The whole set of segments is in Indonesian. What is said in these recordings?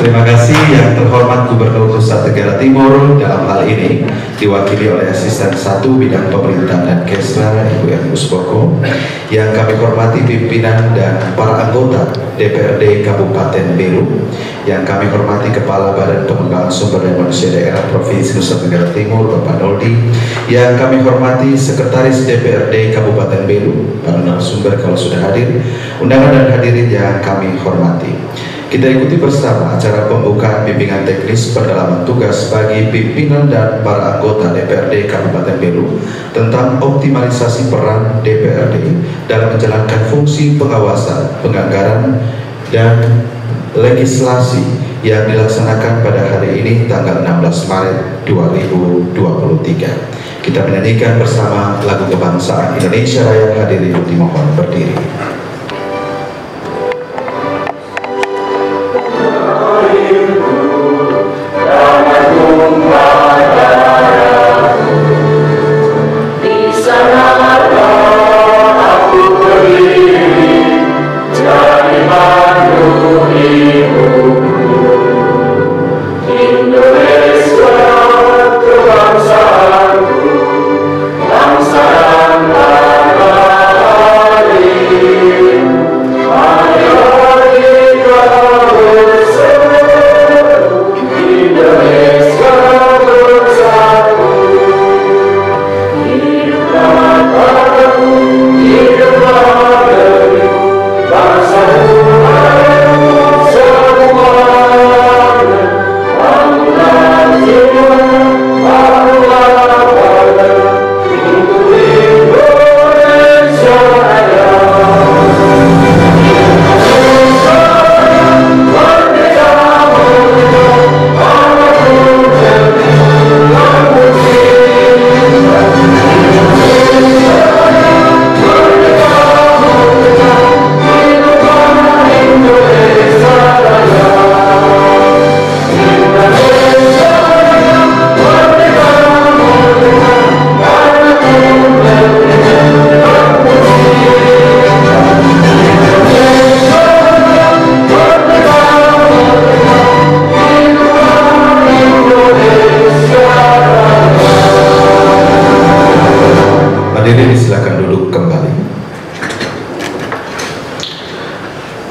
Terima kasih yang terhormat Gubernur Nusa Tenggara Timur, dalam hal ini diwakili oleh Asisten 1 Bidang Pemerintahan dan Kesra Ibu Erni Usboko, yang kami hormati pimpinan dan para anggota DPRD Kabupaten Belu, yang kami hormati Kepala Badan Pengembangan Sumber Daya Manusia Daerah Provinsi Nusa Tenggara Timur Bapak Noldi, yang kami hormati Sekretaris DPRD Kabupaten Belu, para narasumber kalau sudah hadir, undangan dan hadirin yang kami hormati. Kita ikuti bersama acara pembukaan bimbingan teknis pendalaman tugas bagi pimpinan dan para anggota DPRD Kabupaten Belu tentang optimalisasi peran DPRD dalam menjalankan fungsi pengawasan, penganggaran, dan legislasi yang dilaksanakan pada hari ini tanggal 16 Maret 2023. Kita menyanyikan bersama lagu kebangsaan Indonesia Raya. Hadirin dimohon berdiri.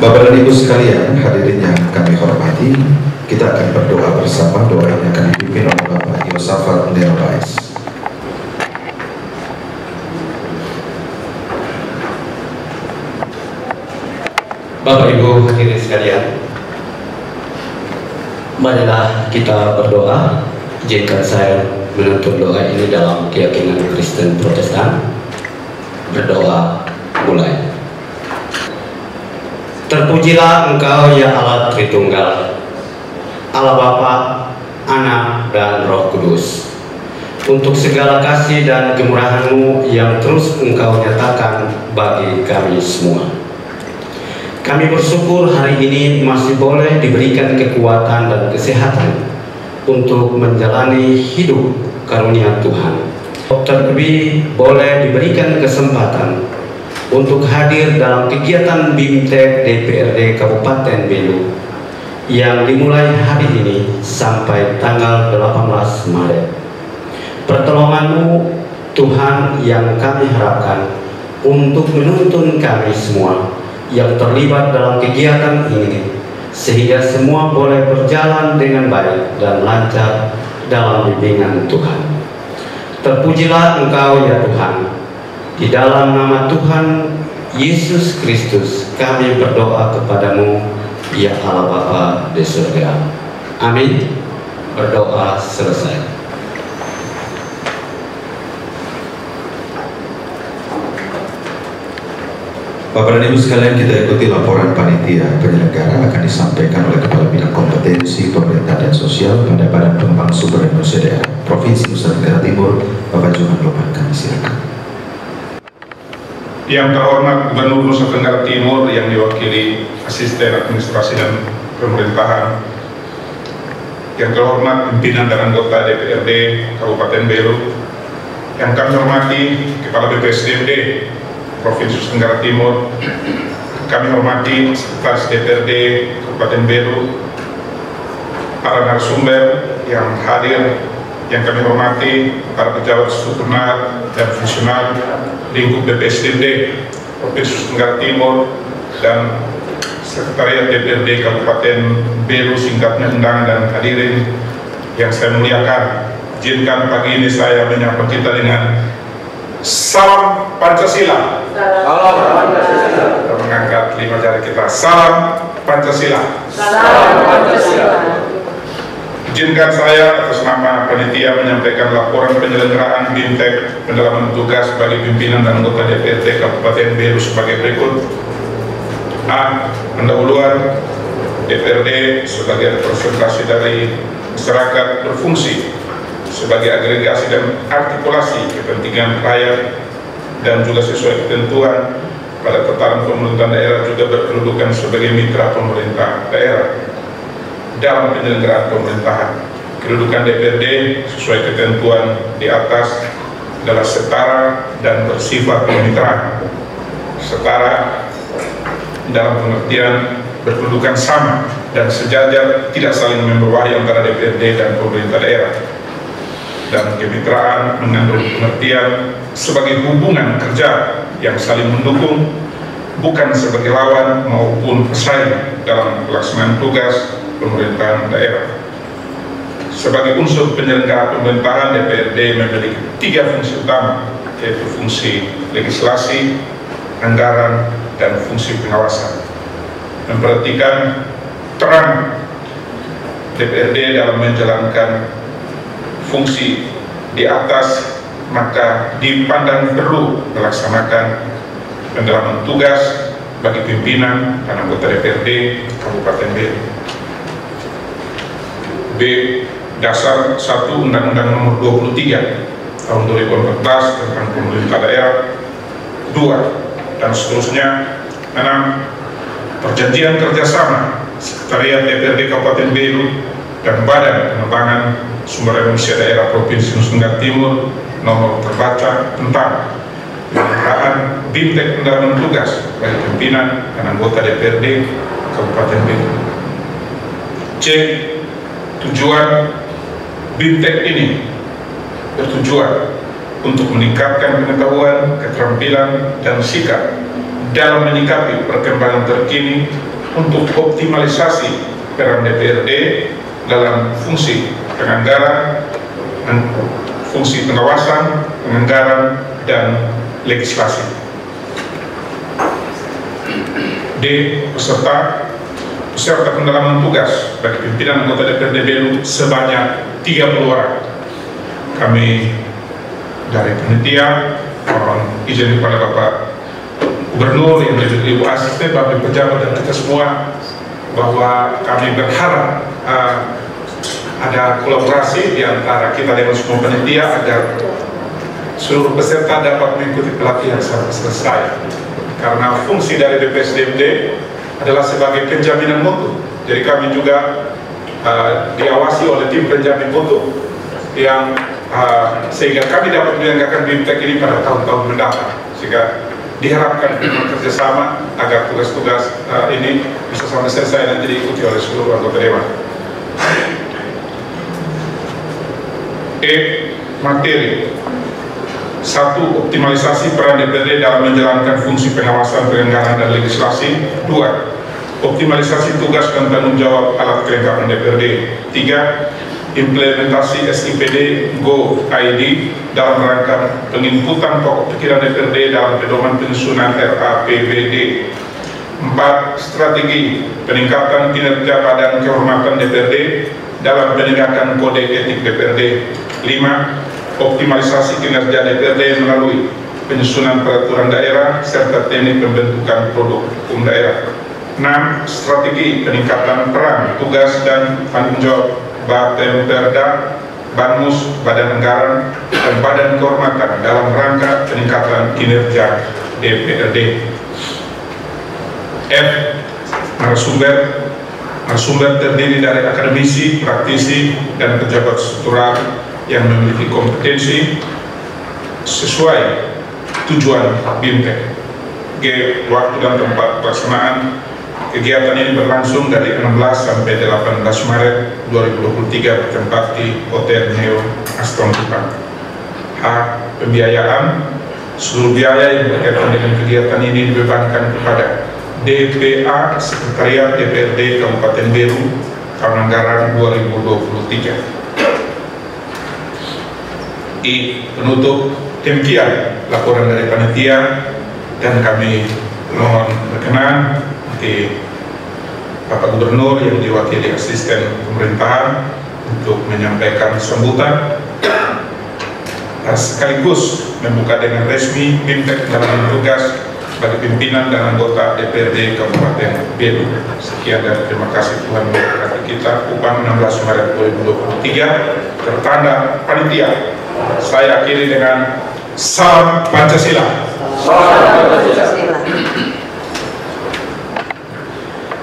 Bapak dan Ibu sekalian, hadirin yang kami hormati, kita akan berdoa bersama. Doa ini akan dipimpin oleh Bapak Yosafat Lerobais. Bapak Ibu hadirin sekalian, marilah kita berdoa. Izinkan saya menuntut doa ini dalam keyakinan Kristen Protestan. Berdoa mulai. Terpujilah Engkau ya Allah Tritunggal, Allah Bapa, Anak, dan Roh Kudus, untuk segala kasih dan kemurahan-Mu yang terus Engkau nyatakan bagi kami semua. Kami bersyukur hari ini masih boleh diberikan kekuatan dan kesehatan untuk menjalani hidup karunia Tuhan. Terlebih boleh diberikan kesempatan untuk hadir dalam kegiatan BIMTEK DPRD Kabupaten Belu yang dimulai hari ini sampai tanggal 18 Maret. Pertolongan-Mu Tuhan yang kami harapkan untuk menuntun kami semua yang terlibat dalam kegiatan ini, sehingga semua boleh berjalan dengan baik dan lancar dalam bimbingan Tuhan. Terpujilah Engkau ya Tuhan. Di dalam nama Tuhan Yesus Kristus kami berdoa kepadamu ya Allah Bapa di surga. Amin. Berdoa selesai. Bapak dan Ibu sekalian, kita ikuti laporan panitia penyelenggara akan disampaikan oleh Kepala bidang kompetensi, pemerintah dan sosial pada Badan Pengembangan Sumber Daya Manusia Daerah Provinsi Nusa Tenggara Timur, Bapak Juman Lopan. Kami silakan. Yang terhormat Gubernur Nusa Tenggara Timur yang diwakili Asisten Administrasi dan Pemerintahan, yang terhormat pimpinan dan anggota DPRD Kabupaten Belu, yang kami hormati Kepala BPSDMD Provinsi Nusa Tenggara Timur, kami hormati Sekretaris DPRD Kabupaten Belu, para narasumber yang hadir, yang kami hormati para pejabat struktural dan fungsional lingkup BPSDMD Provinsi Nusa Tenggara Timur dan Sekretariat DPRD Kabupaten Belu, singkatnya undangan dan hadirin yang saya muliakan. Izinkan pagi ini saya menyapa kita dengan salam Pancasila. Salam Pancasila. Kita mengangkat 5 jari kita. Salam Pancasila. Salam Pancasila. Izinkan saya atas nama panitia menyampaikan laporan penyelenggaraan BIMTEK pendalaman tugas bagi pimpinan dan anggota DPRD Kabupaten Belu sebagai berikut. A. Pendahuluan DPRD sebagai representasi dari masyarakat berfungsi sebagai agregasi dan artikulasi kepentingan rakyat dan juga sesuai ketentuan pada tataran pemerintahan daerah juga berkedudukan sebagai mitra pemerintah daerah dalam penyelenggaraan pemerintahan. Kedudukan DPRD sesuai ketentuan di atas adalah setara dan bersifat kemitraan. Setara dalam pengertian berkedudukan sama dan sejajar, tidak saling membawahi antara DPRD dan pemerintah daerah. Dan kemitraan mengandung pengertian sebagai hubungan kerja yang saling mendukung, bukan sebagai lawan maupun pesaing dalam pelaksanaan tugas pemerintahan daerah. Sebagai unsur penyelenggara pemerintahan, DPRD memiliki 3 fungsi utama, yaitu fungsi legislasi, anggaran, dan fungsi pengawasan. Memperhatikan peran DPRD dalam menjalankan fungsi di atas, maka dipandang perlu melaksanakan pendalaman tugas bagi pimpinan dan anggota DPRD Kabupaten Belu. B. Dasar 1 Undang-Undang Nomor 23 Tahun 2014 tentang pemerintah daerah. 2. Dan seterusnya. 6. Perjanjian kerjasama Sekretariat DPRD Kabupaten Belu dan Badan Pengembangan Sumber Daya Manusia Daerah Provinsi Nusa Tenggara Timur nomor terbaca tentang penyelenggaraan BIMTEK pendalaman tugas bagi pimpinan dan anggota DPRD Kabupaten Belu. C. Tujuan BIMTEK ini bertujuan untuk meningkatkan pengetahuan, keterampilan, dan sikap dalam menyikapi perkembangan terkini untuk optimalisasi peran DPRD dalam fungsi penganggaran, fungsi pengawasan, penganggaran, dan legislasi. D. Peserta pendalaman tugas bagi pimpinan anggota DPRD Belu sebanyak 30 orang. Kami dari panitia mohon izin kepada Bapak Gubernur, yang juga Ibu Asisten, Bapak pejabat, dan kita semua, bahwa kami berharap ada kolaborasi di antara kita dengan semua panitia agar seluruh peserta dapat mengikuti pelatihan sampai selesai. Karena fungsi dari BPSDMD adalah sebagai penjaminan mutu. Jadi kami juga diawasi oleh tim penjamin mutu yang sehingga kami dapat menyelenggarakan BIMTEK ini pada tahun-tahun mendatang. Sehingga diharapkan kerjasama agar tugas-tugas ini bisa sampai selesai dan diikuti oleh seluruh anggota dewan. E. Materi. 1. Optimalisasi peran DPRD dalam menjalankan fungsi pengawasan, penyelenggaraan, dan legislasi. 2. Optimalisasi tugas dan tanggung jawab alat kelengkapan DPRD. 3. Implementasi SIPD Go ID dalam rangka penginputan pokok pikiran DPRD dalam pedoman penyusunan RAPBD. 4. Strategi peningkatan kinerja Badan Kehormatan DPRD dalam penegakan kode etik DPRD. 5. Optimalisasi kinerja DPRD melalui penyusunan peraturan daerah serta teknik pembentukan produk hukum daerah. 6. Strategi peningkatan peran tugas dan tanggung jawab Bapemperda, Banmus, Badan Anggaran, dan Badan Kehormatan dalam rangka peningkatan kinerja DPRD. F. Narasumber terdiri dari akademisi, praktisi, dan pejabat struktural yang memiliki kompetensi sesuai tujuan BIMTEK. G. Waktu dan tempat pelaksanaan. Kegiatan ini berlangsung dari 16 sampai 18 Maret 2023 bertempat di Hotel Neo Aston Kupang. H. Pembiayaan. Seluruh biaya yang berkaitan dengan kegiatan ini dibebankan kepada DPA Sekretariat DPRD Kabupaten Belu tahun anggaran 2023. I. Penutup. Demikian laporan dari panitia, dan kami mohon berkenan di Bapak Gubernur yang diwakili asisten pemerintahan untuk menyampaikan sambutan sekaligus membuka dengan resmi BIMTEK dalam tugas bagi pimpinan dan anggota DPRD Kabupaten Belu. Sekian dan terima kasih Tuhan memberkati kita. Kupang 16 Maret 2023, tertanda panitia. Saya akhiri dengan Salam Pancasila. Salam Pancasila.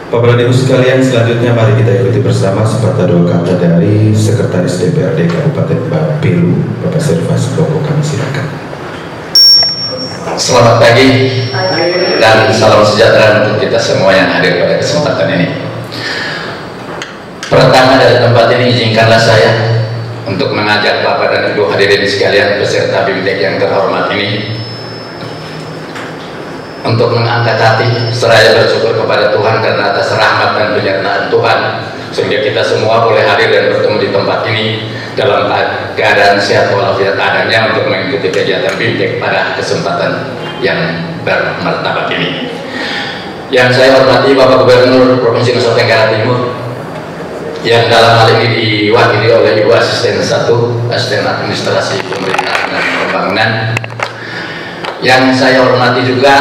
Bapak Ibu sekalian, selanjutnya mari kita ikuti bersama sepatah doa kata dari Sekretaris DPRD Kabupaten Belu, Bapak Servas Boko. Kami silakan. Selamat pagi dan salam sejahtera untuk kita semua yang hadir pada kesempatan ini. Pertama dari tempat ini izinkanlah saya untuk mengajak Bapak dan Ibu hadirin sekalian peserta BIMTEK yang terhormat ini untuk mengangkat hati seraya bersyukur kepada Tuhan karena atas rahmat dan penyertaan Tuhan sehingga kita semua boleh hadir dan bertemu di tempat ini dalam keadaan sehat walafiat adanya untuk mengikuti kegiatan BIMTEK pada kesempatan yang bermartabat ini. Yang saya hormati Bapak Gubernur Provinsi Nusa Tenggara Timur yang dalam hal ini diwakili oleh Ibu Asisten 1, Asisten Administrasi Pemerintahan dan Pembangunan. Yang saya hormati juga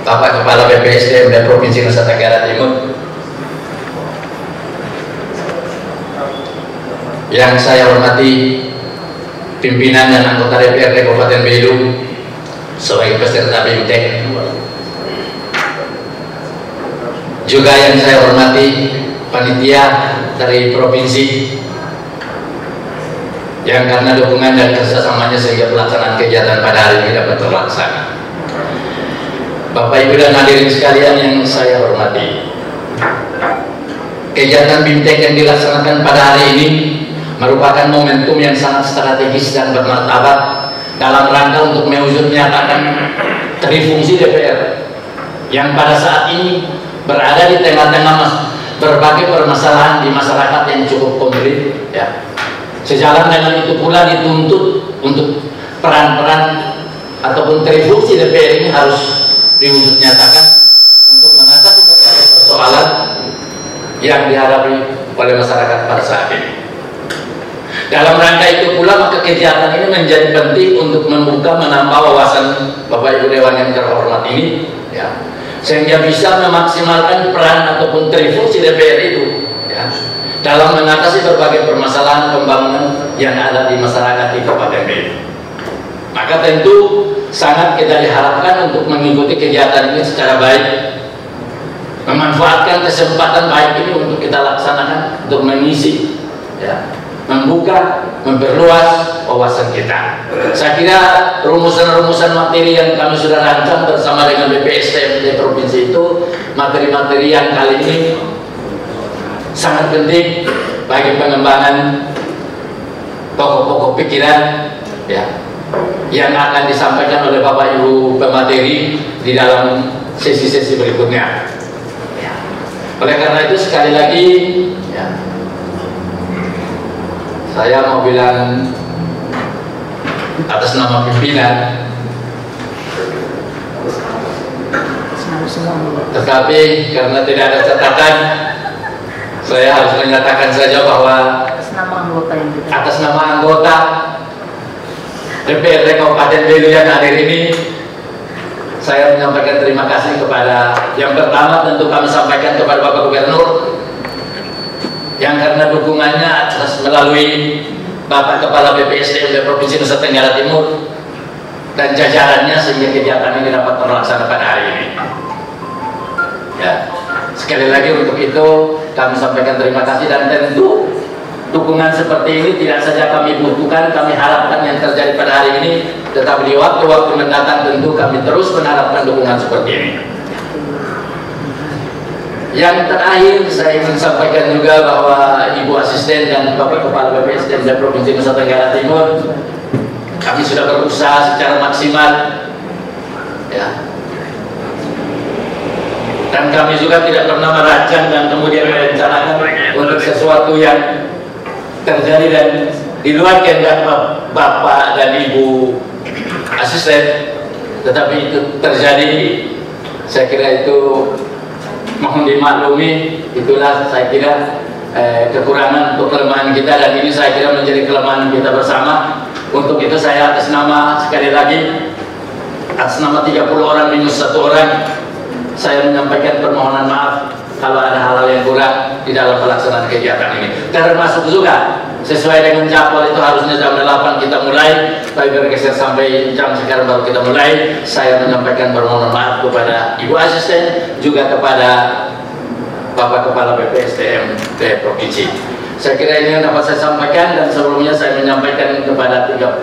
Bapak Kepala BPSDM Provinsi Nusa Tenggara Timur. Yang saya hormati pimpinan dan anggota DPRD Kabupaten Belu sebagai peserta BIMTEK. Juga yang saya hormati panitia dari provinsi yang karena dukungan dan kerjasamanya sehingga pelaksanaan kegiatan pada hari ini dapat terlaksana. Bapak Ibu dan hadirin sekalian yang saya hormati, kegiatan BIMTEK yang dilaksanakan pada hari ini merupakan momentum yang sangat strategis dan bermartabat dalam rangka untuk menyatakan trifungsi DPR yang pada saat ini berada di tengah-tengah berbagai permasalahan di masyarakat yang cukup komplit, ya. Sejalan dengan itu pula dituntut untuk peran-peran ataupun trifungsi DPR ini harus diwujud nyatakan untuk mengatasi berbagai persoalan yang dihadapi oleh masyarakat pada saat ini. Dalam rangka itu pula maka kegiatan ini menjadi penting untuk membuka menambah wawasan Bapak Ibu Dewan yang terhormat ini, ya, sehingga bisa memaksimalkan peran ataupun trifungsi DPR itu, ya, dalam mengatasi berbagai permasalahan pembangunan yang ada di masyarakat di Kabupaten Belu. Maka tentu sangat kita diharapkan untuk mengikuti kegiatan ini secara baik, memanfaatkan kesempatan baik ini untuk kita laksanakan untuk mengisi, ya, membuka, memperluas wawasan kita. Saya kira rumusan-rumusan materi yang kami sudah rancang bersama dengan BPSDM di provinsi itu, materi-materi yang kali ini sangat penting bagi pengembangan pokok-pokok pikiran, ya, yang akan disampaikan oleh Bapak Ibu pemateri di dalam sesi-sesi berikutnya. Ya. Oleh karena itu sekali lagi, ya, saya mau bilang atas nama pimpinan, tetapi karena tidak ada catatan, saya harus menyatakan saja bahwa atas nama anggota DPRD Kabupaten Belu yang hadir ini, saya menyampaikan terima kasih kepada yang pertama tentu kami sampaikan kepada Bapak Gubernur yang karena dukungannya atas melalui Bapak Kepala BPSDM Provinsi Nusa Tenggara Timur dan jajarannya sehingga kegiatan ini dapat terlaksana pada hari ini. Ya, sekali lagi untuk itu kami sampaikan terima kasih, dan tentu dukungan seperti ini tidak saja kami butuhkan, kami harapkan yang terjadi pada hari ini, tetapi di waktu-waktu mendatang tentu kami terus mengharapkan dukungan seperti ini. Yang terakhir saya ingin sampaikan juga bahwa Ibu Asisten dan Bapak Kepala BPSDM dari Provinsi Nusa Tenggara Timur, kami sudah berusaha secara maksimal, ya. Dan kami juga tidak pernah merancang dan kemudian merencanakan untuk sesuatu yang terjadi dan di luar kehendak Bapak dan Ibu Asisten, tetapi itu terjadi. Saya kira itu mohon dimaklumi, itulah saya kira kekurangan untuk kelemahan kita, dan ini saya kira menjadi kelemahan kita bersama. Untuk itu saya atas nama, sekali lagi, atas nama 30 orang minus 1 orang, saya menyampaikan permohonan maaf kalau ada hal-hal yang kurang di dalam pelaksanaan kegiatan ini. Termasuk juga sesuai dengan jadwal itu harusnya jam 8 kita mulai, tapi bergeser sampai jam sekarang baru kita mulai. Saya menyampaikan permohonan maaf kepada Ibu Asisten, juga kepada Bapak Kepala BPSDM Provinsi. Saya kira ini yang dapat saya sampaikan, dan sebelumnya saya menyampaikan kepada 30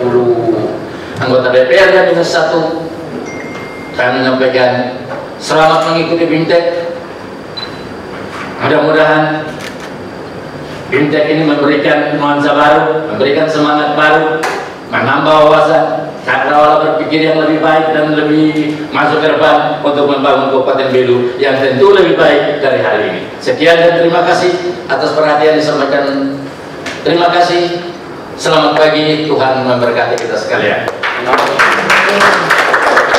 anggota DPR dan minus 1, saya menyampaikan selamat mengikuti BIMTEK. Mudah-mudahan BIMTEK ini memberikan nuansa baru, memberikan semangat baru, menambah wawasan, cakrawala berpikir yang lebih baik dan lebih masuk ke depan untuk membangun Kabupaten Belu yang tentu lebih baik dari hari ini. Sekian dan terima kasih atas perhatian disampaikan. Terima kasih. Selamat pagi, Tuhan memberkati kita sekalian. Terima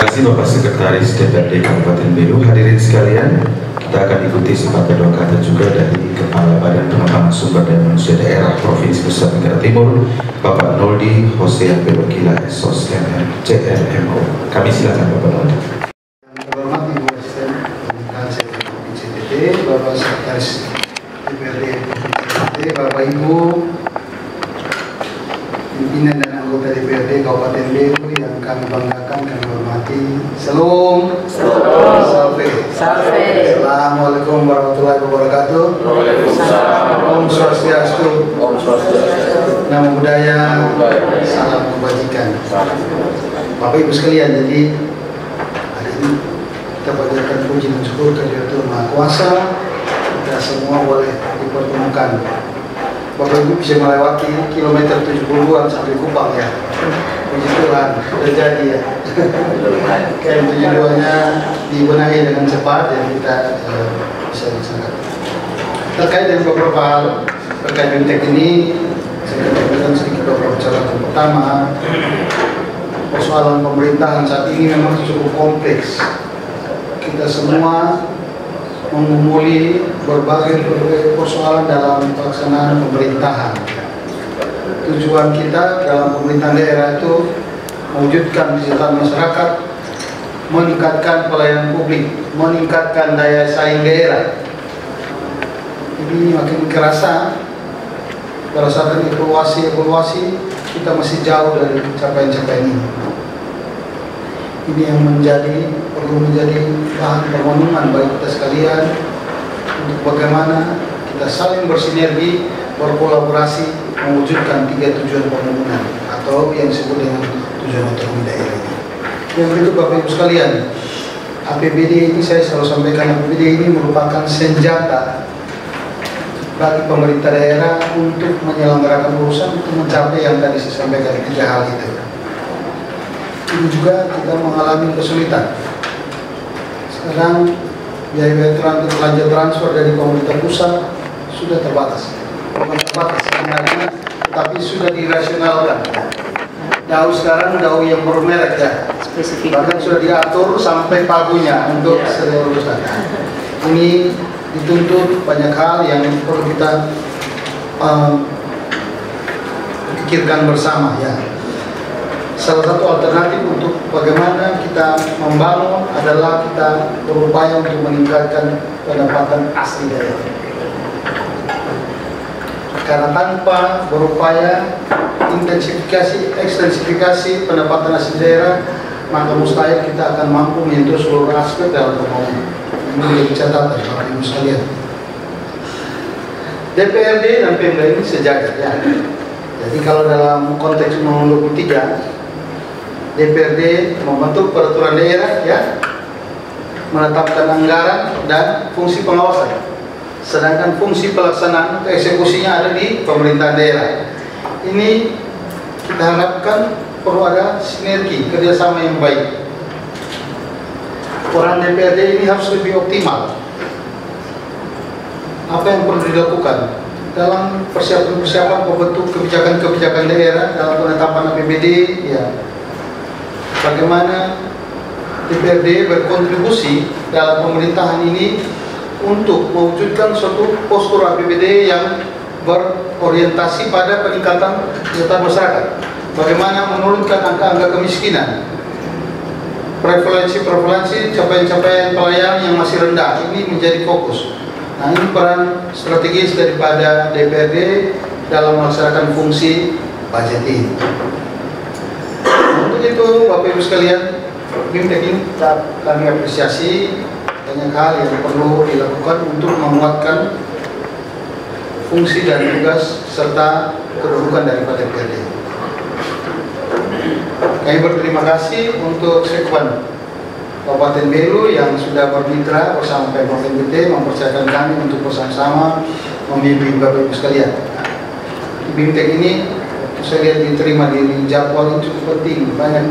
kasih Bapak Sekretaris DPRD Kabupaten Belu. Hadirin sekalian, kita akan ikuti sepatah dua kata juga dari Kepala Badan Pengembangan Sumber Daya Manusia Daerah Provinsi Nusa Tenggara Timur, Bapak Noldi Hosea Belokila SOS CRMO. Kami silakan Bapak Noldi. Yang terhormat Ibu Asisten Pemerintahan Sektor Provinsi NTT, Bapak Sekretaris DPRD Provinsi NTT, Bapak Ibu pimpinan dan anggota DPRD Kabupaten Belu yang kami banggakan, kami hormati. Salam. Salve. Assalamualaikum warahmatullahi wabarakatuh. Om Swastiastu. Namo Buddhaya. Salam kebajikan. Bapak Ibu sekalian, jadi hari ini kita panjatkan puji dan syukur kehadirat Tuhan Maha Kuasa. Kita semua boleh dipertemukan. Bapak Ibu bisa melewati kilometer 70-an sampai Kupang, ya. Puji Tuhan, sudah jadi, ya. Kayak 72-nya dibenahi dengan cepat, dan kita bisa disanggap. Terkait dengan beberapa hal terkait BIMTEK ini, saya akan berikan sedikit beberapa catatan. Pertama, persoalan pemerintahan saat ini memang cukup kompleks. Kita semua menggumuli berbagai persoalan dalam pelaksanaan pemerintahan. Tujuan kita dalam pemerintahan daerah itu mewujudkan kesejahteraan masyarakat, meningkatkan pelayanan publik, meningkatkan daya saing daerah. Ini makin kerasa berdasarkan evaluasi kita masih jauh dari capaian-capaian ini. Ini yang perlu menjadi bahan permenungan bagi kita sekalian untuk bagaimana kita saling bersinergi, berkolaborasi mewujudkan 3 tujuan pembangunan atau yang disebut dengan tujuan otonomi daerah ini. Yang berikut Bapak Ibu sekalian, APBD ini saya selalu sampaikan, APBD ini merupakan senjata bagi pemerintah daerah untuk menyelenggarakan urusan untuk mencapai yang tadi saya sampaikan 3 hal itu. Ini juga kita mengalami kesulitan. Sekarang biaya belanja transfer dari pemerintah pusat sudah terbatas. Bukan terbatas sebenarnya, tapi sudah dirasionalkan. Jauh sekarang jauh yang bermerek, ya. Bahkan sudah diatur sampai pagunya untuk seluruh urusan. Ini dituntut banyak hal yang perlu kita pikirkan bersama, ya. Salah satu alternatif untuk bagaimana kita membangun adalah kita berupaya untuk meningkatkan pendapatan asli daerah. Karena tanpa berupaya ekstensifikasi pendapatan asli daerah, maka mustahil kita akan mampu menyentuh seluruh aspek dalam pembangunan. Ini menjadi catatan Bapak Ibu sekalian. DPRD dan Pemda ini sejajar ya. Jadi kalau dalam konteks Undang-Undang 23, DPRD membentuk peraturan daerah ya, menetapkan anggaran dan fungsi pengawasan, sedangkan fungsi pelaksanaan atau eksekusinya ada di pemerintahan daerah. Ini kita harapkan perlu ada sinergi kerjasama yang baik. Peran DPRD ini harus lebih optimal. Apa yang perlu dilakukan dalam persiapan pembentuk kebijakan-kebijakan daerah dalam penetapan APBD ya, bagaimana DPRD berkontribusi dalam pemerintahan ini untuk mewujudkan suatu postur APBD yang berorientasi pada peningkatan kesejahteraan masyarakat. Bagaimana menurunkan angka-angka kemiskinan, prevalensi capaian-capaian pelayanan yang masih rendah, ini menjadi fokus. Nah, ini peran strategis daripada DPRD dalam melaksanakan fungsi budget ini. Untuk itu, Bapak Ibu sekalian, BIMTEK ini kami apresiasi banyak hal yang perlu dilakukan untuk menguatkan fungsi dan tugas serta kedudukan daripada DPRD. Kami berterima kasih untuk Sekwan Kabupaten Belu yang sudah bermitra bersama Pemprov NTT mempercayakan kami untuk bersama-sama membimbing Bapak Ibu sekalian. Di BIMTEK ini saya lihat diterima di jadwal yang cukup penting, banyak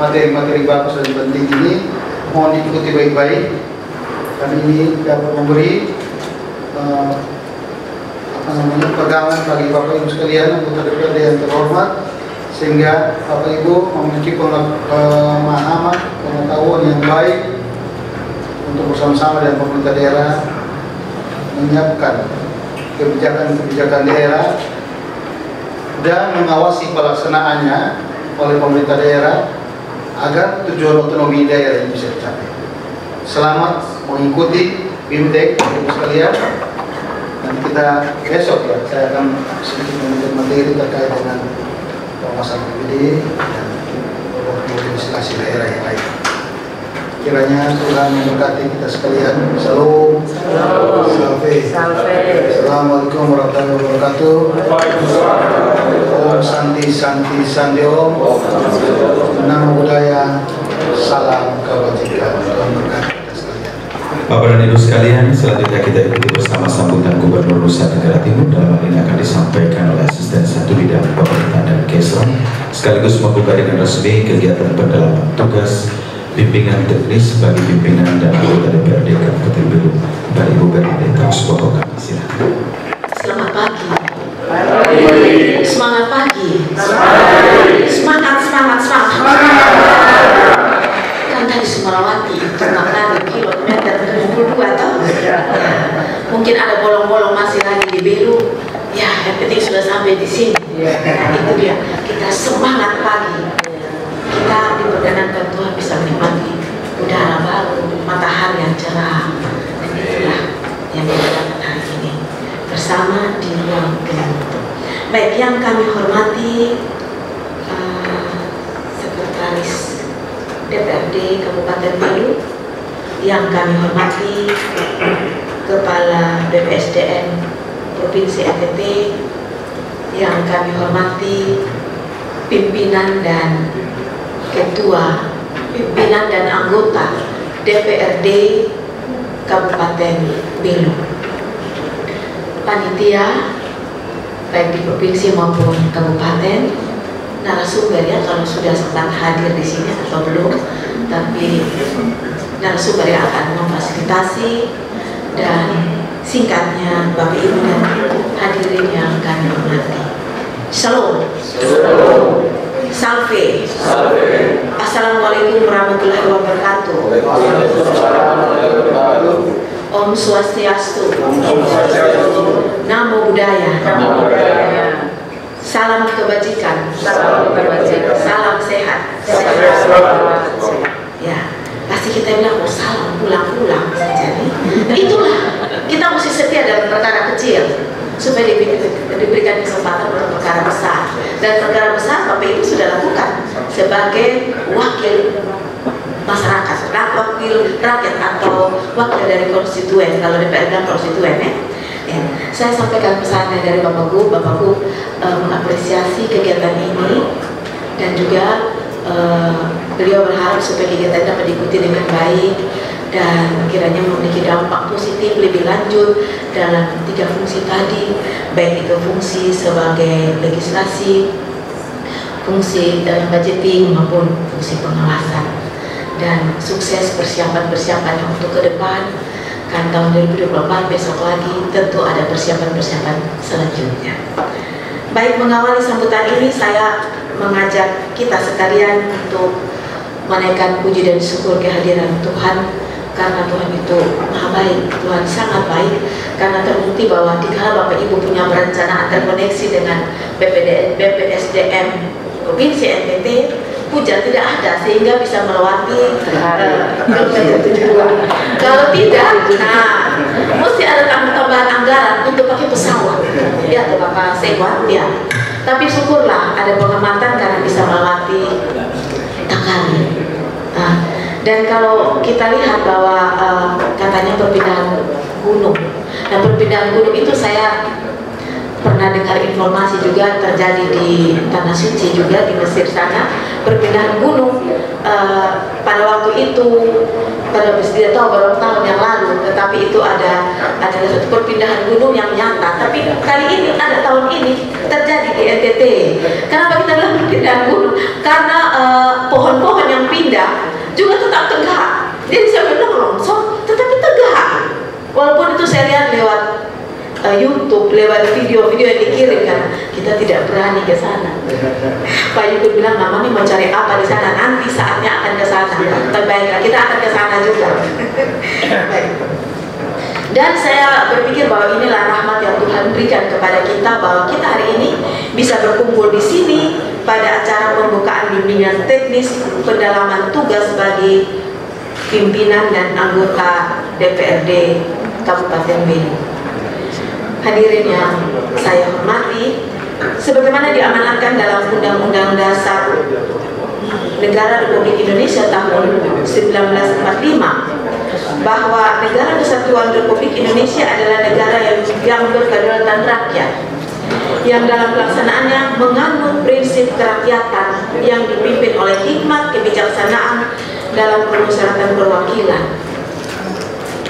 materi-materi bagus dan penting ini, mohon diikuti baik-baik. Kami ini dapat memberi pegangan bagi Bapak Ibu sekalian, anggota DPRD yang terhormat, sehingga Bapak Ibu memiliki pemahaman, pengetahuan yang baik untuk bersama-sama dengan pemerintah daerah menyiapkan kebijakan-kebijakan daerah dan mengawasi pelaksanaannya oleh pemerintah daerah agar tujuan otonomi daerah ini bisa dicapai. Selamat mengikuti BIMTEK, Ibu sekalian. Nanti kita besok ya, saya akan sedikit memberikan materi terkait dengan pengawasan APBD dan legislasi daerah yang lain. Kiranya Tuhan memberkati kita sekalian. Salam. Assalamualaikum warahmatullahi wabarakatuh. Om Santi Santi Santi Om. Namo Buddhaya. Salam kebajikan. Tuhan berkati kita sekalian. Bapak dan Ibu sekalian, selanjutnya kita ikuti bersama sambutan Gubernur Nusa Tenggara Timur. Dalam hal ini akan disampaikan oleh Asisten 1 Bidang Pemerintahan dan Kesra, sekaligus membuka dengan resmi kegiatan pendalaman tugas bimbingan teknis bagi pimpinan dan anggota DPRD Kabupaten Belu. Bapak Ibu Bernadetta Usboko, kami silakan. Selamat pagi. Semangat pagi. Semangat. Kan dari Sumarawati tengah kilometer 72 toh. Mungkin ada bolong-bolong masih lagi di Belu. Ya, yang penting sudah sampai di sini. Nah, itu dia. Kita semangat pagi. Kita diperkenankan Tuhan bisa menikmati udara baru, matahari yang cerah, dan itulah yang kita dapat hari ini bersama di ruang gedung. Baik, yang kami hormati Sekretaris DPRD Kabupaten Belu, yang kami hormati Kepala BPSDM Provinsi NTT, yang kami hormati pimpinan dan Ketua, pimpinan dan anggota DPRD Kabupaten Belu, panitia baik di provinsi maupun kabupaten, narasumber ya, kalau sudah sempat hadir di sini atau belum, tapi narasumber yang akan memfasilitasi, dan singkatnya Bapak Ibu dan hadirin yang kami hormati. Shalom. Salve. Assalamualaikum warahmatullahi wabarakatuh. Om Swastiastu. Namo Buddhaya. Salam kebajikan. Salam sehat. Ya, pasti kita bilang salam pulang-pulang saja. Itulah, kita mesti setia dalam perkara kecil. supaya diberikan kesempatan untuk perkara besar. Dan perkara besar Bapak Ibu sudah lakukan sebagai wakil masyarakat, wakil rakyat atau wakil dari konstituen, kalau DPR konstituen ya. Saya sampaikan pesannya dari Bapakku mengapresiasi kegiatan ini dan juga beliau berharap supaya kegiatan dapat diikuti dengan baik dan kiranya memiliki dampak positif lebih lanjut dalam 3 fungsi tadi, baik itu fungsi sebagai legislasi, fungsi dalam budgeting maupun fungsi pengawasan. Dan sukses persiapan-persiapan untuk ke depan. Kan tahun 2024 besok lagi tentu ada persiapan-persiapan selanjutnya. Baik, mengawali sambutan ini saya mengajak kita sekalian untuk menaikkan puji dan syukur kehadiran Tuhan, karena Tuhan itu maha baik, Tuhan sangat baik, karena terbukti bahwa dikala Bapak Ibu punya perencanaan terkoneksi dengan BPSDM Provinsi NTT, hujan tidak ada sehingga bisa melewati tujuan. Kalau tidak, mesti ada tambahan anggaran untuk pakai pesawat. Ya, tuh Bapak Sekwan, ya. Tapi syukurlah ada pengamatan karena bisa melewati Takari. Dan kalau kita lihat bahwa katanya perpindahan gunung, nah perpindahan gunung itu saya pernah dengar informasi juga terjadi di Tanah Suci juga di Mesir sana, perpindahan gunung pada waktu itu, pada tidak tahu berapa tahun yang lalu, tetapi itu adalah satu perpindahan gunung yang nyata. Tapi kali ini ada tahun ini terjadi di NTT. Kenapa kita bilang perpindahan gunung? Karena pohon-pohon yang pindah juga tetap tegak. Dia bisa bilang longsor, tetapi tegak. Walaupun itu saya lihat lewat YouTube, lewat video-video yang dikirimkan, kita tidak berani ke sana. Pak YouTube bilang, "Mama nih mau cari apa di sana? Nanti saatnya akan ke sana." Baiklah, kita akan ke sana juga. Baik. Dan saya berpikir bahwa inilah rahmat yang Tuhan berikan kepada kita, bahwa kita hari ini bisa berkumpul di sini pada acara pembukaan bimbingan teknis pendalaman tugas bagi pimpinan dan anggota DPRD Kabupaten Belu. Hadirin yang saya hormati, sebagaimana diamanatkan dalam Undang-Undang Dasar Negara Republik Indonesia tahun 1945, bahwa Negara Kesatuan Republik Indonesia adalah negara yang berkedaulatan rakyat, yang dalam pelaksanaannya menganut prinsip kerakyatan yang dipimpin oleh hikmat kebijaksanaan dalam permusyawaratan perwakilan.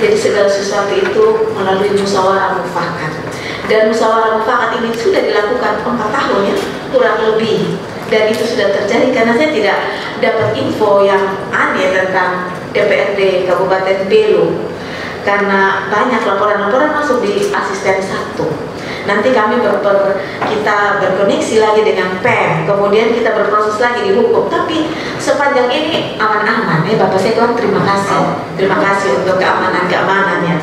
Jadi segala sesuatu itu melalui musyawarah mufakat. Dan musyawarah mufakat ini sudah dilakukan 4 tahun ya, kurang lebih. Dan itu sudah terjadi karena saya tidak dapat info yang aneh tentang DPRD Kabupaten Belu. Karena banyak laporan-laporan masuk di asisten 1. Nanti kami kita berkoneksi lagi dengan PEM, kemudian kita berproses lagi di hukum. Tapi sepanjang ini aman-aman ya Bapak Sekwan, terima kasih untuk keamanannya.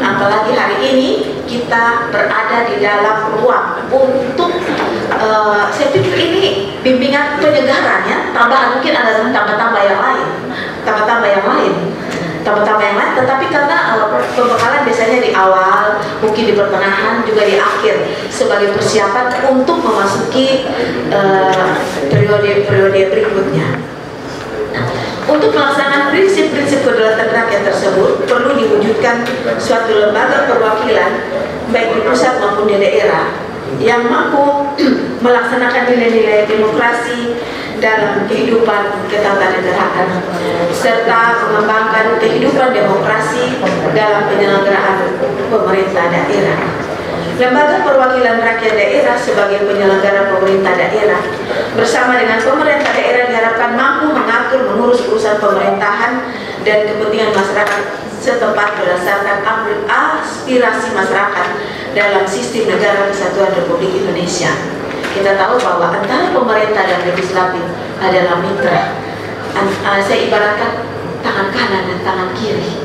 Apalagi hari ini kita berada di dalam ruang untuk saya pikir ini bimbingan penyegarannya, tambahan mungkin ada tambah-tambah yang lain, tetapi karena pembekalan biasanya di awal, mungkin di pertengahan, juga di akhir sebagai persiapan untuk memasuki periode berikutnya. Untuk melaksanakan prinsip-prinsip kedaulatan rakyat tersebut perlu diwujudkan suatu lembaga perwakilan baik di pusat maupun di daerah yang mampu melaksanakan nilai-nilai demokrasi dalam kehidupan ketatanegaraan serta mengembangkan kehidupan demokrasi dalam penyelenggaraan pemerintah daerah. Lembaga Perwakilan Rakyat Daerah sebagai penyelenggara pemerintah daerah bersama dengan pemerintah daerah diharapkan mampu mengatur mengurus urusan pemerintahan dan kepentingan masyarakat setempat berdasarkan aspirasi masyarakat dalam sistem negara kesatuan Republik Indonesia. Kita tahu bahwa antara pemerintah dan legislatif adalah mitra. Saya ibaratkan tangan kanan dan tangan kiri,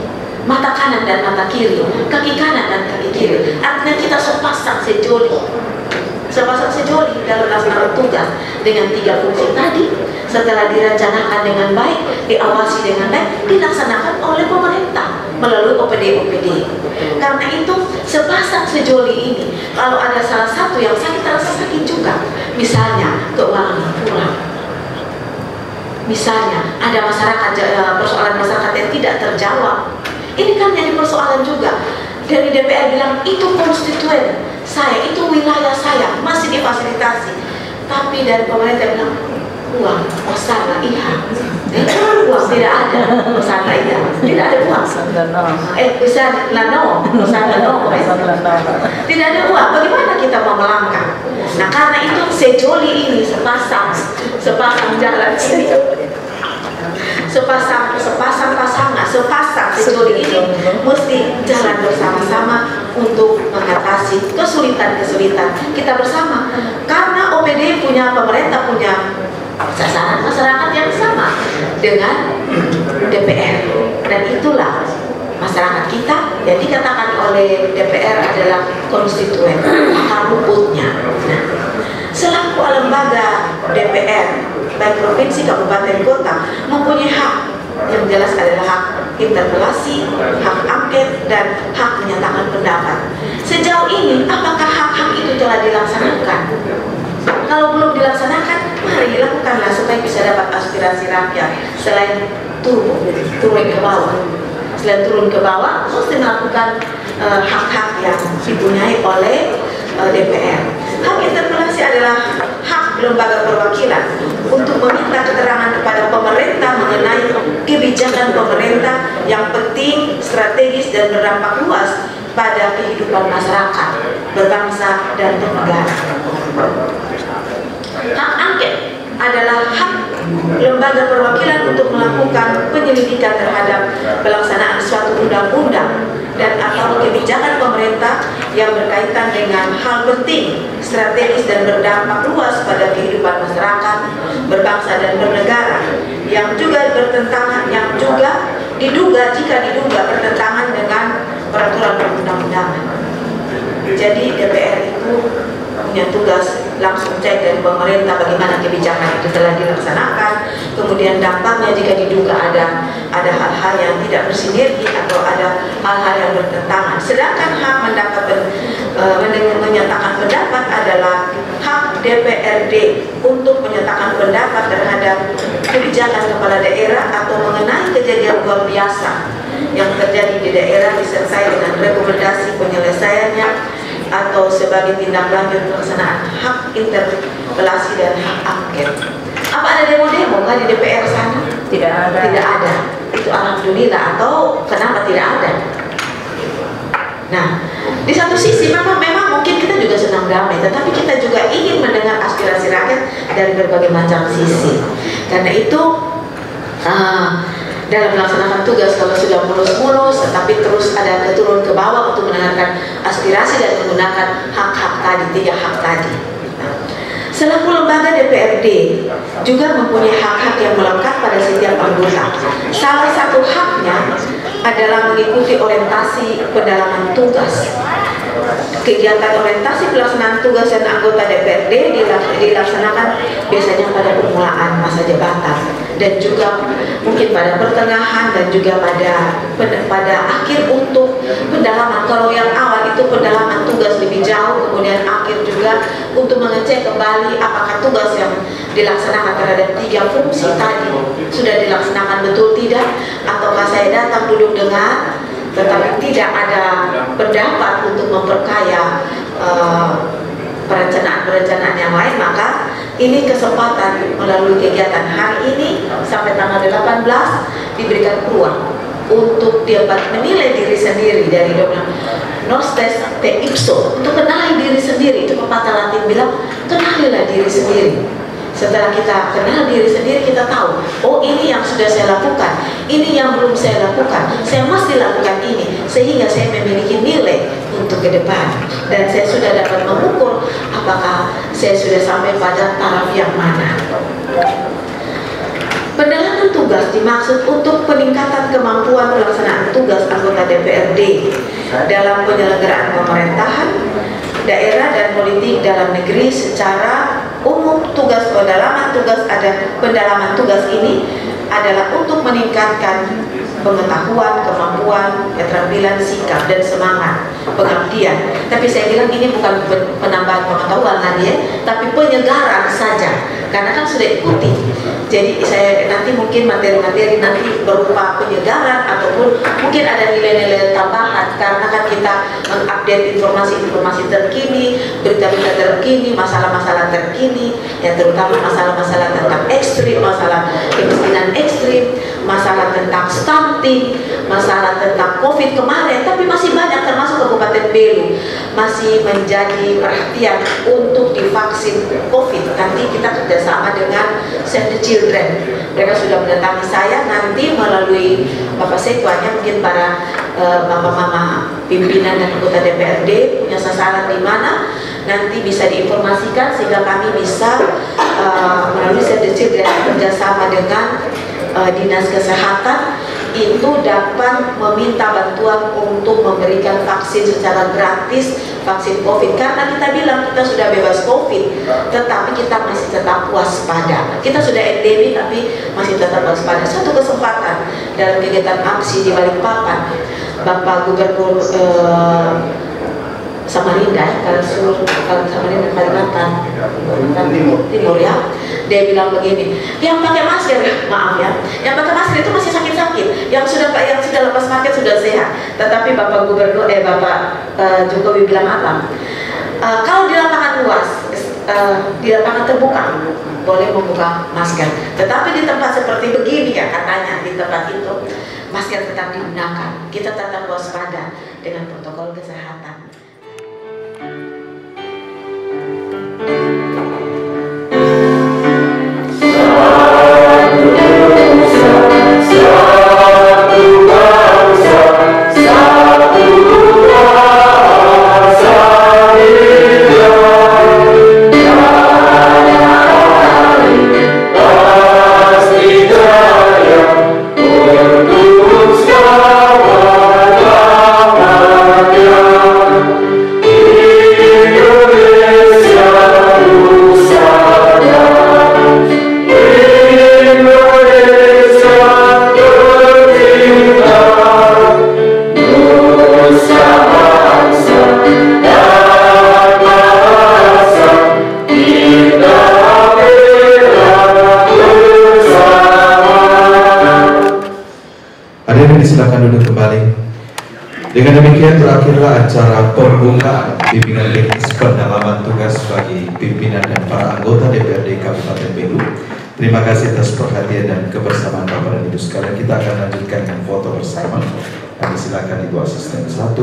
mata kanan dan mata kiri, kaki kanan dan kaki kiri. Artinya kita sepasang sejoli dalam melaksanakan tugas dengan 3 fungsi tadi. Setelah direncanakan dengan baik, diawasi dengan baik, dilaksanakan oleh pemerintah melalui OPD. Karena itu sepasang sejoli ini kalau ada salah satu yang sakit, terasa sakit juga. Misalnya keuangan yang kurang, misalnya ada persoalan masyarakat yang tidak terjawab. Ini kan jadi persoalan juga. Dari DPR bilang itu konstituen saya, itu wilayah saya, masih difasilitasi. Tapi dari pemerintah bilang uang, osana iha, uang tidak ada, osana iha, tidak ada uang. Bisa lano, osana no, tidak ada uang. Bagaimana kita mau melangkah? Nah, karena itu sejoli ini sepasang jalan ini, sepasang sejoli ini mesti jalan bersama-sama untuk mengatasi kesulitan-kesulitan kita bersama. Karena OPD punya, pemerintah punya sasaran masyarakat yang sama dengan DPR, dan itulah masyarakat kita yang dikatakan oleh DPR adalah konstituen, akar rumputnya. Nah, selaku lembaga DPR, baik provinsi, kabupaten, kota, mempunyai hak yang jelas adalah hak interpelasi, hak angket, dan hak menyatakan pendapat. Sejauh ini, apakah hak-hak itu telah dilaksanakan? Kalau belum dilaksanakan, mari lakukanlah supaya bisa dapat aspirasi rakyat. Selain turun ke bawah, mesti melakukan hak-hak yang dipunyai oleh DPR. Hak interpelasi adalah hak lembaga perwakilan untuk meminta keterangan kepada pemerintah mengenai kebijakan pemerintah yang penting, strategis, dan berdampak luas pada kehidupan masyarakat, berbangsa, dan bernegara. Hak angket adalah hak lembaga perwakilan untuk melakukan penyelidikan terhadap pelaksanaan suatu undang-undang dan atau kebijakan pemerintah yang berkaitan dengan hal penting, strategis, dan berdampak luas pada kehidupan masyarakat, berbangsa, dan bernegara, yang juga bertentangan, yang juga jika diduga bertentangan dengan peraturan perundang-undangan. Jadi DPR itu punya tugas langsung cek dari pemerintah bagaimana kebijakan itu telah dilaksanakan, kemudian dampaknya jika diduga ada hal-hal yang tidak bersinergi atau ada hal-hal yang bertentangan. Sedangkan hak menyatakan pendapat adalah hak DPRD untuk menyatakan pendapat terhadap kebijakan kepala daerah atau mengenai kejadian luar biasa yang terjadi di daerah disertai dengan rekomendasi penyelesaiannya atau sebagai tindak lanjut pelaksanaan hak interpelasi dan hak angket. Apa ada demo-demo nggak di DPR sana? Tidak ada. Tidak ada. Itu alhamdulillah. Atau kenapa tidak ada? Nah, di satu sisi memang mungkin kita juga senang damai, tetapi kita juga ingin mendengar aspirasi rakyat dari berbagai macam sisi. Karena itu dalam melaksanakan tugas kalau sudah mulus-mulus, tetapi terus ada keturun ke bawah untuk mendengarkan aspirasi dan menggunakan hak-hak tadi, 3 hak tadi. Selaku lembaga DPRD juga mempunyai hak-hak yang melekat pada setiap anggota. Salah satu haknya adalah mengikuti orientasi pendalaman tugas. Kegiatan orientasi pelaksanaan tugas dan anggota DPRD dilaksanakan biasanya pada permulaan masa jabatan dan juga mungkin pada pertengahan dan juga pada akhir untuk pendalaman. Kalau yang awal itu pendalaman tugas lebih jauh, kemudian akhir juga untuk mengecek kembali apakah tugas yang dilaksanakan terhadap 3 fungsi tadi sudah dilaksanakan betul tidak, ataukah saya datang duduk dengar tetapi tidak ada pendapat untuk memperkaya perencanaan yang lain. Maka ini kesempatan melalui kegiatan hari ini sampai tanggal 18 diberikan peluang untuk dapat menilai diri sendiri dari nos tes te ipso, untuk kenali diri sendiri. Itu pepatah Latin bilang, kenalilah diri sendiri. Setelah kita kenal diri sendiri, kita tahu, oh ini yang sudah saya lakukan, ini yang belum saya lakukan, saya mesti lakukan ini, sehingga saya memiliki nilai untuk ke depan. Dan saya sudah dapat mengukur apakah saya sudah sampai pada taraf yang mana. Pendalaman tugas dimaksud untuk peningkatan kemampuan pelaksanaan tugas anggota DPRD dalam penyelenggaraan pemerintahan, daerah, dan politik dalam negeri secara umum. Pendalaman tugas ini adalah untuk meningkatkan pengetahuan, kemampuan, keterampilan, sikap, dan semangat pengabdian. Tapi saya bilang ini bukan penambahan pengetahuan lagi ya, tapi penyegaran saja, karena kan sudah ikuti. Jadi saya nanti mungkin materi-materi nanti berupa penyegaran ataupun mungkin ada nilai-nilai tambahan, karena kan kita mengupdate informasi-informasi terkini, berita-berita terkini, masalah-masalah terkini, ya terutama masalah-masalah tentang ekstrim, masalah kemiskinan ekstrim, masalah tentang stunting, masalah tentang COVID kemarin, tapi masih banyak termasuk Kabupaten Belu masih menjadi perhatian untuk divaksin COVID. Nanti kita kerjasama dengan Save the Children. Mereka sudah mendatangi saya, nanti melalui Bapak Sekwannya mungkin para mama-mama pimpinan dan anggota DPRD punya sasaran di mana nanti bisa diinformasikan sehingga kami bisa melalui Save the Children kerjasama dengan Dinas Kesehatan itu dapat meminta bantuan untuk memberikan vaksin secara gratis, vaksin COVID, karena kita bilang kita sudah bebas COVID, tetapi kita masih tetap waspada. Kita sudah endemi tapi masih tetap waspada. Satu kesempatan dalam kegiatan aksi di Balikpapan, Bapak Gubernur Samarinda, kalau Samarinda Kalimantan Timur ya, dia bilang begini, yang pakai masker, maaf ya, yang pakai masker itu masih sakit-sakit, yang sudah lepas paket sudah sehat. Tetapi Bapak Gubernur Bapak Jokowi bilang apa? Kalau di lapangan luas, di lapangan terbuka boleh membuka masker, tetapi di tempat seperti begini ya katanya, di tempat itu masker tetap digunakan. Kita tetap waspada dengan protokol kesehatan. Silakan duduk kembali. Dengan demikian berakhirlah acara pembukaan bimbingan teknis pendalaman tugas bagi pimpinan dan para anggota DPRD Kabupaten Belu. Terima kasih atas perhatian dan kebersamaan Bapak dan Ibu sekalian. Kita akan lanjutkan dengan foto bersama. Kami silakan Ibu Asisten 1,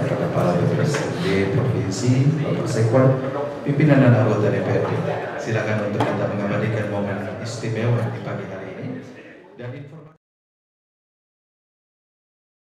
Bapak Kepala BPSD Provinsi, Bapak Sekwan, pimpinan dan anggota DPRD. Silakan untuk kita mengabadikan momen istimewa di pagi hari ini dan informasi.